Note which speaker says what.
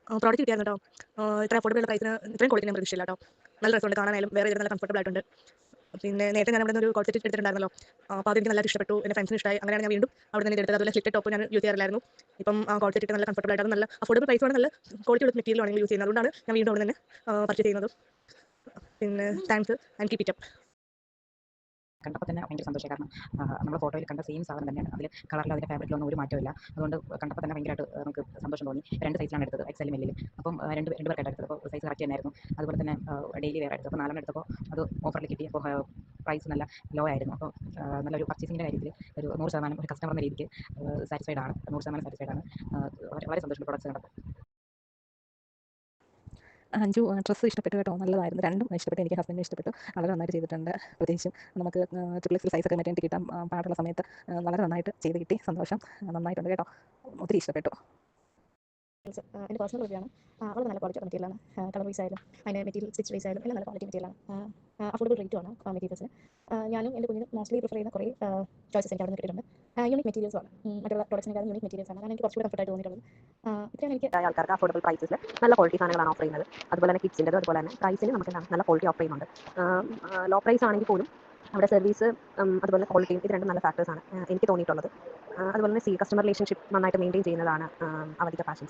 Speaker 1: Product കിട്ടിയായിരുന്നു കേട്ടോ. ഇത്ര അഫോർഡബിൾ പ്രൈസിന് ഇത്രയും ക്വാളിറ്റി ഞാൻ പ്രതീക്ഷിച്ചില്ല കേട്ടോ. നല്ല രസമുണ്ട് കാണാനായാലും, വേറെ നല്ല കംഫർട്ടബിൾ ആയിട്ടുണ്ട്. പിന്നെ നേരത്തെ ഞാൻ അവിടെ നിന്ന് ഒരു കോട്ട് സെറ്റ് എടുത്തിട്ടുണ്ടായിരുന്നല്ലോ. അപ്പോൾ അതെനിക്ക് നല്ലതായിട്ട് ഇഷ്ടപ്പെട്ടു. എൻ്റെ ഫ്രണ്ട്സിന് ഇഷ്ടമായി. അങ്ങനെയാണ് ഞാൻ വീണ്ടും അവിടെ നിന്ന് ഇതെടുത്തത്. അതുപോലെ സ്ലിറ്റഡ് ടോപ്പ് ഞാൻ യൂസ് ചെയ്യാറില്ലായിരുന്നു. ഇപ്പം കോട്ട് സെറ്റ് ഇട്ട് നല്ല കംഫർട്ടബിൾ ആയിട്ട് നല്ല അഫോർഡബിൾ പ്രൈസാണ്, നല്ല ക്വാളിറ്റി ഉള്ള മെറ്റീരിയൽ ആണെങ്കിൽ യൂസ് ചെയ്യുന്നത്. അതുകൊണ്ടാണ് ഞാൻ വീണ്ടും അവിടെ നിന്ന് പർച്ചേസ് ചെയ്യുന്നത്. പിന്നെ thanks and keep it up.
Speaker 2: കണ്ടപ്പോൾ തന്നെ ഭയങ്കര സന്തോഷമായി. കാരണം നമ്മൾ ഫോട്ടോയിൽ കണ്ട സെയിം സാധനം തന്നെയാണ്. അതിൽ കളറിൽ അതിൻ്റെ ഫാബ്രിക്കിലൊന്നും ഒരു മാറ്റമില്ല. അതുകൊണ്ട് കണ്ടപ്പോൾ തന്നെ ഭയങ്കരമായിട്ട് നമുക്ക് സന്തോഷം തോന്നി. 2 സൈസിലാണ് എടുത്തത്, എക്സലും എല്ലിലും. അപ്പം രണ്ട് പേർക്കായിട്ട് എടുത്തത്. അപ്പോൾ സൈസ് കറക്റ്റ് തന്നെയായിരുന്നു. അതുപോലെ തന്നെ ഡെയിലി വെയർ എടുത്തത്. അപ്പോൾ 4 എടുത്തപ്പോൾ അത് ഓഫറിൽ കിട്ടി. അപ്പോൾ പ്രൈസ് നല്ല ലോ ആയിരുന്നു. അപ്പോൾ നല്ലൊരു പർച്ചേസിങ്ങിൻ്റെ കാര്യത്തിൽ ഒരു 100% ഒരു കസ്റ്റമർ എന്ന രീതിക്ക് സാറ്റിസ്ഫൈഡ് ആണ്. 100% സാറ്റിസ്ഫൈഡ് ആണ്. വളരെ സന്തോഷമുണ്ട് പ്രൊഡക്ട്സ് കണ്ടപ്പോൾ.
Speaker 3: അഞ്ചു ഡ്രസ്സ് ഇഷ്ടപ്പെട്ടു കേട്ടോ, നല്ലതായിരുന്നു. രണ്ടും ഇഷ്ടപ്പെട്ടു. എനിക്ക് ഹസ്ബൻഡിനും ഇഷ്ടപ്പെട്ടു. വളരെ നന്നായിട്ട് ചെയ്തിട്ടുണ്ട്. പ്രത്യേകിച്ചും നമുക്ക് ട്രിപ്പിൾ എക്സൽ സൈസൊക്കെ മെറ്റേണിറ്റി കിട്ടാൻ പാടുള്ള സമയത്ത് വളരെ നന്നായിട്ട് ചെയ്ത് കിട്ടി. സന്തോഷം. നന്നായിട്ടുണ്ട് കേട്ടോ, ഒത്തിരി ഇഷ്ടപ്പെട്ടു.
Speaker 1: എൻ്റെ പേഴ്സണൽ റിവ്യൂയാണ്. വളരെ നല്ല ക്വാളിറ്റി മെറ്റീരിയലാണ്. കളർ വൈസ് ആയാലും അതിൻ്റെ മെറ്റീരിയൽ സ്റ്റിച്ച് വൈസ് ആയാലും എല്ലാം നല്ല ക്വാളിറ്റി മെറ്റീരിയലാണ്. അഫോർഡബിൾ റേറ്റുമാണ് മെറ്റീരിയൽസിന്. ഞാനും എൻ്റെ കുഞ്ഞിനും മോസ്റ്റ്ലി പ്രിഫർ ചെയ്യുന്ന കുറേ ചോയ്സസ് എനിക്ക് അവിടെ നിന്ന് കിട്ടിയിട്ടുണ്ട്. യൂണിക് മെറ്റീരിയൽസാണ്. മറ്റുള്ള പ്രോഡക്ട്സിനെക്കാളും യൂണിക് മെറ്റീരിയൽസാണ്. അതാണ് എനിക്ക് കുറച്ചുകൂടി കംഫർട്ടായിട്ട് തോന്നിയിട്ടുള്ളത്. ഇത്രയാണ് എനിക്ക്
Speaker 4: ആൾക്കാർക്ക് അഫോർഡബിൾ പ്രൈസിൽ നല്ല ക്വാളിറ്റി സാധനങ്ങളാണ് ഓഫർ ചെയ്യുന്നത്. അതുപോലെ തന്നെ കിഡ്സിൻ്റെതും അതുപോലെ തന്നെ പ്രൈസിന് നമുക്ക് നല്ല ക്വാളിറ്റി ഓഫർ ചെയ്യുന്നുണ്ട്. ലോ പ്രൈസ് ആണെങ്കിൽ പോലും അവിടെ സർവീസ് അതുപോലെ ക്വാളിറ്റിയും ഇത് രണ്ടും നല്ല ഫാക്ടേഴ്സാണ് എനിക്ക് തോന്നിയിട്ടുള്ളത്. അതുപോലെ തന്നെ കസ്റ്റമർ റിലേഷൻഷിപ്പ് നന്നായിട്ട് മെയിൻറ്റെയിൻ ചെയ്യുന്നതാണ് അവധിക ഫാഷൻസ്.